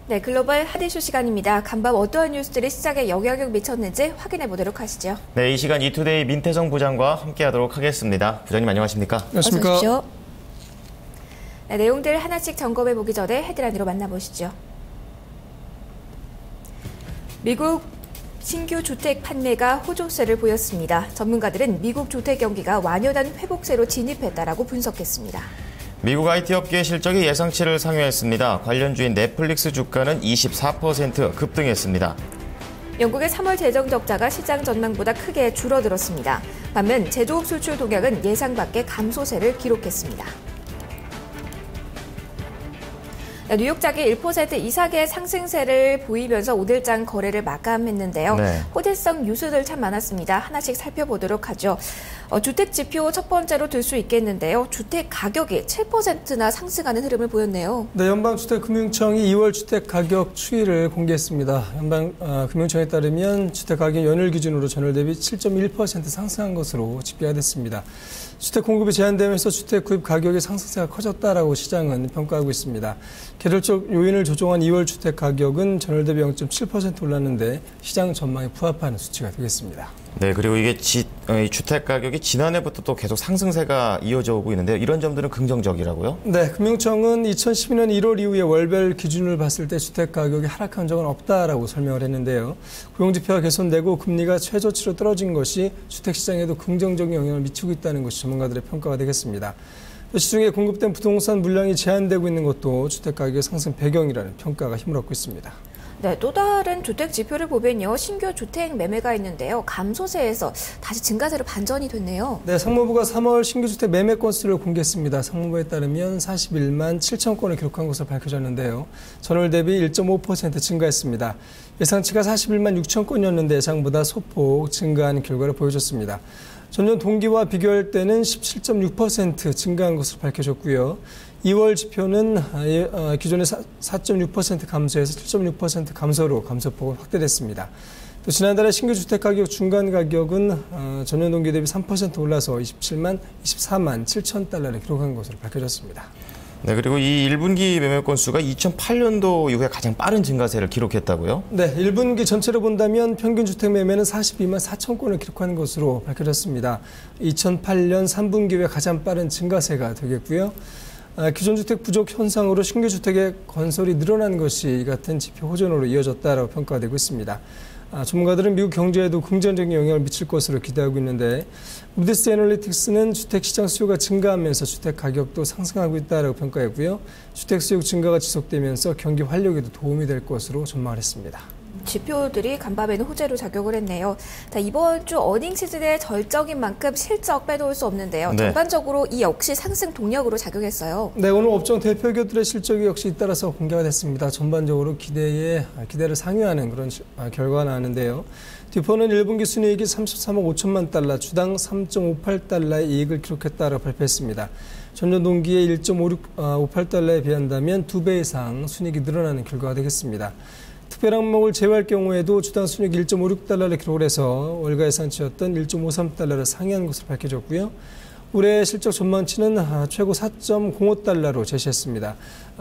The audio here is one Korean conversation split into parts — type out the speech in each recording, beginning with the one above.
네, 글로벌 핫 이슈 시간입니다. 간밤 어떠한 뉴스들이 시장에 영향을 미쳤는지 확인해 보도록 하시죠. 네, 이 시간 이투데이 민태성 부장과 함께하도록 하겠습니다. 부장님 안녕하십니까? 안녕하십니까? 어서 오십시오. 네, 내용들 하나씩 점검해 보기 전에 헤드라인으로 만나보시죠. 미국 신규 주택 판매가 호조세를 보였습니다. 전문가들은 미국 주택 경기가 완연한 회복세로 진입했다라고 분석했습니다. 미국 IT 업계 실적이 예상치를 상회했습니다. 관련주인 넷플릭스 주가는 24% 급등했습니다. 영국의 3월 재정 적자가 시장 전망보다 크게 줄어들었습니다. 반면 제조업 수출 동향은 예상 밖의 감소세를 기록했습니다. 뉴욕장이 1% 이상의 상승세를 보이면서 오늘장 거래를 마감했는데요. 네. 호재성 뉴스들 참 많았습니다. 하나씩 살펴보도록 하죠. 주택 지표 첫 번째로 들 수 있겠는데요. 주택 가격이 7%나 상승하는 흐름을 보였네요. 네, 연방주택금융청이 2월 주택 가격 추이를 공개했습니다. 연방금융청에 따르면 주택 가격 연일 기준으로 전월 대비 7.1% 상승한 것으로 집계가 됐습니다. 주택 공급이 제한되면서 주택 구입 가격의 상승세가 커졌다라고 시장은 평가하고 있습니다. 계절적 요인을 조정한 2월 주택 가격은 전월 대비 0.7% 올랐는데 시장 전망에 부합하는 수치가 되겠습니다. 네, 그리고 이게 주택 가격이 지난해부터 또 계속 상승세가 이어져 오고 있는데요. 이런 점들은 긍정적이라고요? 네, 금융청은 2012년 1월 이후에 월별 기준을 봤을 때 주택 가격이 하락한 적은 없다라고 설명을 했는데요. 고용지표가 개선되고 금리가 최저치로 떨어진 것이 주택시장에도 긍정적인 영향을 미치고 있다는 것이 전문가들의 평가가 되겠습니다. 시중에 공급된 부동산 물량이 제한되고 있는 것도 주택 가격의 상승 배경이라는 평가가 힘을 얻고 있습니다. 네, 또 다른 주택 지표를 보면요. 신규 주택 매매가 있는데요. 감소세에서 다시 증가세로 반전이 됐네요. 네, 상무부가 3월 신규 주택 매매 건수를 공개했습니다. 상무부에 따르면 41만 7천 건을 기록한 것으로 밝혀졌는데요. 전월 대비 1.5% 증가했습니다. 예상치가 41만 6천 건이었는데 예상보다 소폭 증가한 결과를 보여줬습니다. 전년 동기와 비교할 때는 17.6% 증가한 것으로 밝혀졌고요. 2월 지표는 기존의 4.6% 감소해서 7.6% 감소로 감소폭은 확대됐습니다. 또 지난달에 신규 주택 가격 중간 가격은 전년 동기 대비 3% 올라서 24만 7천 달러를 기록한 것으로 밝혀졌습니다. 네, 그리고 이 1분기 매매 건수가 2008년도 이후에 가장 빠른 증가세를 기록했다고요? 네, 1분기 전체로 본다면 평균 주택 매매는 42만 4천 건을 기록하는 것으로 밝혀졌습니다. 2008년 3분기 후에 가장 빠른 증가세가 되겠고요. 기존 주택 부족 현상으로 신규 주택의 건설이 늘어난 것이 이 같은 지표 호전으로 이어졌다라고 평가가 되고 있습니다. 전문가들은 미국 경제에도 긍정적인 영향을 미칠 것으로 기대하고 있는데 무디스 애널리틱스는 주택 시장 수요가 증가하면서 주택 가격도 상승하고 있다라고 평가했고요. 주택 수요 증가가 지속되면서 경기 활력에도 도움이 될 것으로 전망을 했습니다. 지표들이 간밤에는 호재로 작용을 했네요. 자, 이번 주 어닝 시즌의 절정인 만큼 실적 빼놓을 수 없는데요. 네. 전반적으로 이 역시 상승 동력으로 작용했어요. 네, 오늘 업종 대표기업들의 실적이 역시 잇따라서 공개가 됐습니다. 전반적으로 기대를 상회하는 그런 결과가 나왔는데요. 디포는 1분기 순이익이 33억 5천만 달러, 주당 3.58달러의 이익을 기록했다고 발표했습니다. 전년 동기에 1.58달러에 비한다면 2배 이상 순이익이 늘어나는 결과가 되겠습니다. 특별 항목을 제외할 경우에도 주당 순이익 1.56달러를 기록을 해서 월가 예상치였던 1.53달러를 상회한 것으로 밝혀졌고요. 올해 실적 전망치는 최고 4.05달러로 제시했습니다.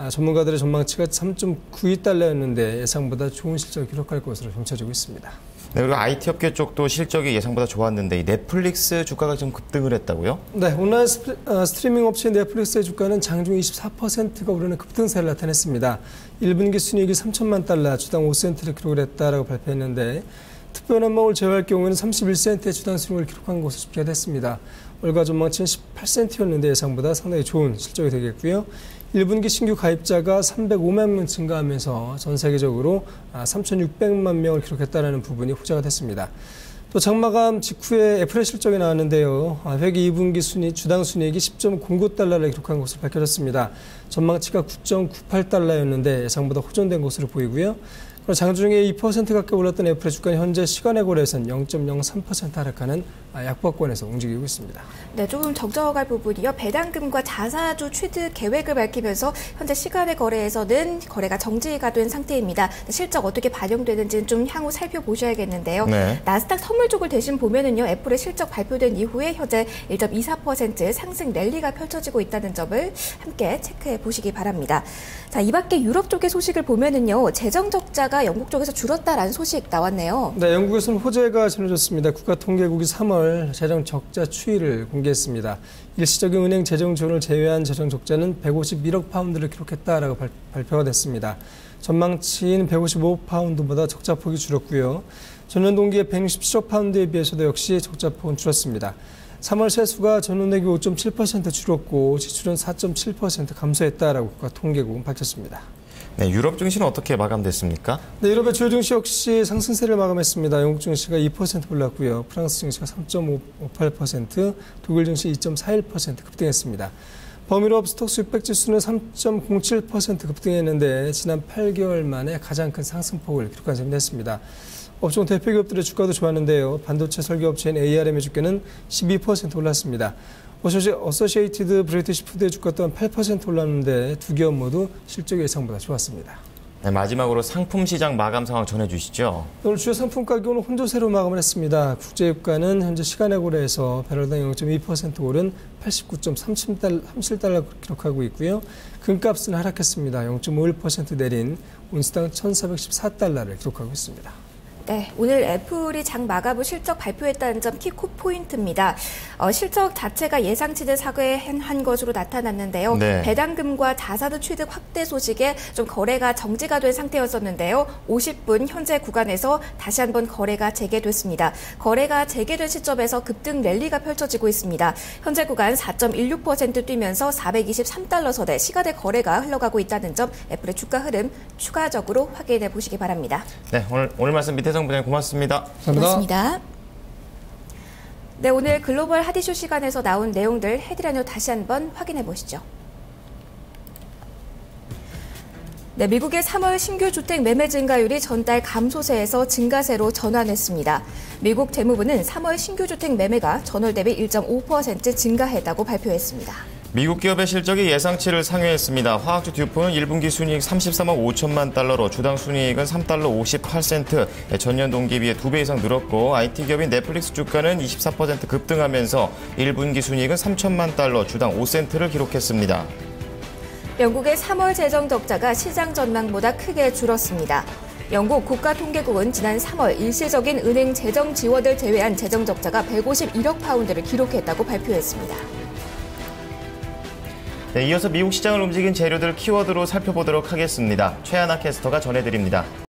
전문가들의 전망치가 3.92달러였는데 예상보다 좋은 실적을 기록할 것으로 점쳐지고 있습니다. 네, 그리고 IT 업계 쪽도 실적이 예상보다 좋았는데 이 넷플릭스 주가가 좀 급등을 했다고요? 네, 온라인 스트리밍 업체 넷플릭스의 주가는 장중 24%가 오르는 급등세를 나타냈습니다. 1분기 순이익이 3천만 달러, 주당 5센트를 기록을 했다라고 발표했는데 특별 항목을 제외할 경우에는 31센트의 주당 순이익을 기록한 것으로 집계가 됐습니다. 월가 전망치는 18센트였는데 예상보다 상당히 좋은 실적이 되겠고요. 1분기 신규 가입자가 305만 명 증가하면서 전 세계적으로 3,600만 명을 기록했다는 부분이 호재가 됐습니다. 또 장마감 직후에 애플의 실적이 나왔는데요. 회기 2분기 주당 순이익이 10.09달러를 기록한 것으로 밝혀졌습니다. 전망치가 9.98달러였는데 예상보다 호전된 것으로 보이고요. 장중에 2% 가까이 올랐던 애플의 주가는 현재 시간의 거래에서는 0.03% 하락하는 약보권에서 움직이고 있습니다. 네, 조금 적적할 부분이요. 배당금과 자사주 취득 계획을 밝히면서 현재 시간의 거래에서는 거래가 정지가 된 상태입니다. 실적 어떻게 반영되는지는 좀 향후 살펴보셔야겠는데요. 네. 나스닥 선물 쪽을 대신 보면은요, 애플의 실적 발표된 이후에 현재 1.24% 상승 랠리가 펼쳐지고 있다는 점을 함께 체크해 보시기 바랍니다. 자, 이 밖에 유럽 쪽의 소식을 보면은요, 재정 적자가 영국 쪽에서 줄었다라는 소식 나왔네요. 네, 영국에서는 호재가 전해졌습니다. 국가통계국이 3월 재정 적자 추이를 공개했습니다. 일시적인 은행 재정 지원을 제외한 재정 적자는 151억 파운드를 기록했다라고 발표가 됐습니다. 전망치인 155파운드보다 적자폭이 줄었고요. 전년 동기의 167억 파운드에 비해서도 역시 적자폭은 줄었습니다. 3월 세수가 전년 대비 5.7% 줄었고 지출은 4.7% 감소했다라고 국가통계국은 밝혔습니다. 네, 유럽 증시는 어떻게 마감됐습니까? 네, 유럽의 주요 증시 역시 상승세를 마감했습니다. 영국 증시가 2% 올랐고요. 프랑스 증시가 3.58%, 독일 증시 2.41% 급등했습니다. 범유럽 스톡스 600 지수는 3.07% 급등했는데 지난 8개월 만에 가장 큰 상승폭을 기록한 셈이 됐습니다. 업종 대표 기업들의 주가도 좋았는데요. 반도체 설계업체인 ARM의 주가는 12% 올랐습니다. 어소시에이티드 브리티시 푸드의 주가 또한 8% 올랐는데 두 기업 모두 실적 예상보다 좋았습니다. 네, 마지막으로 상품 시장 마감 상황 전해주시죠. 오늘 주요 상품 가격은 혼조세로 마감을 했습니다. 국제유가는 현재 시간의 거래에서 배럴당 0.2% 오른 89.37달러 기록하고 있고요. 금값은 하락했습니다. 0.51% 내린 온스당 1,414달러를 기록하고 있습니다. 네, 오늘 애플이 장 마감 후 실적 발표했다는 점 키코 포인트입니다. 실적 자체가 예상치를 상회한 것으로 나타났는데요. 네. 배당금과 자사주 취득 확대 소식에 좀 거래가 정지가 된 상태였었는데요. 50분 현재 구간에서 다시 한번 거래가 재개됐습니다. 거래가 재개된 시점에서 급등 랠리가 펼쳐지고 있습니다. 현재 구간 4.16% 뛰면서 423달러 선에 시가대 거래가 흘러가고 있다는 점 애플의 주가 흐름 추가적으로 확인해 보시기 바랍니다. 네, 오늘 말씀 밑에서 부장님 고맙습니다. 고맙습니다. 네, 오늘 글로벌 핫이슈 시간에서 나온 내용들 헤드라인으로 다시 한번 확인해 보시죠. 네, 미국의 3월 신규 주택 매매 증가율이 전달 감소세에서 증가세로 전환했습니다. 미국 재무부는 3월 신규 주택 매매가 전월 대비 1.5% 증가했다고 발표했습니다. 미국 기업의 실적이 예상치를 상회했습니다. 화학주 듀폰은 1분기 순이익 33억 5천만 달러로 주당 순이익은 3달러 58센트, 전년 동기비에 2배 이상 늘었고 IT 기업인 넷플릭스 주가는 24% 급등하면서 1분기 순이익은 3천만 달러, 주당 5센트를 기록했습니다. 영국의 3월 재정 적자가 시장 전망보다 크게 줄었습니다. 영국 국가통계국은 지난 3월 일시적인 은행 재정 지원을 제외한 재정 적자가 151억 파운드를 기록했다고 발표했습니다. 네, 이어서 미국 시장을 움직인 재료들 키워드로 살펴보도록 하겠습니다. 최하나 캐스터가 전해드립니다.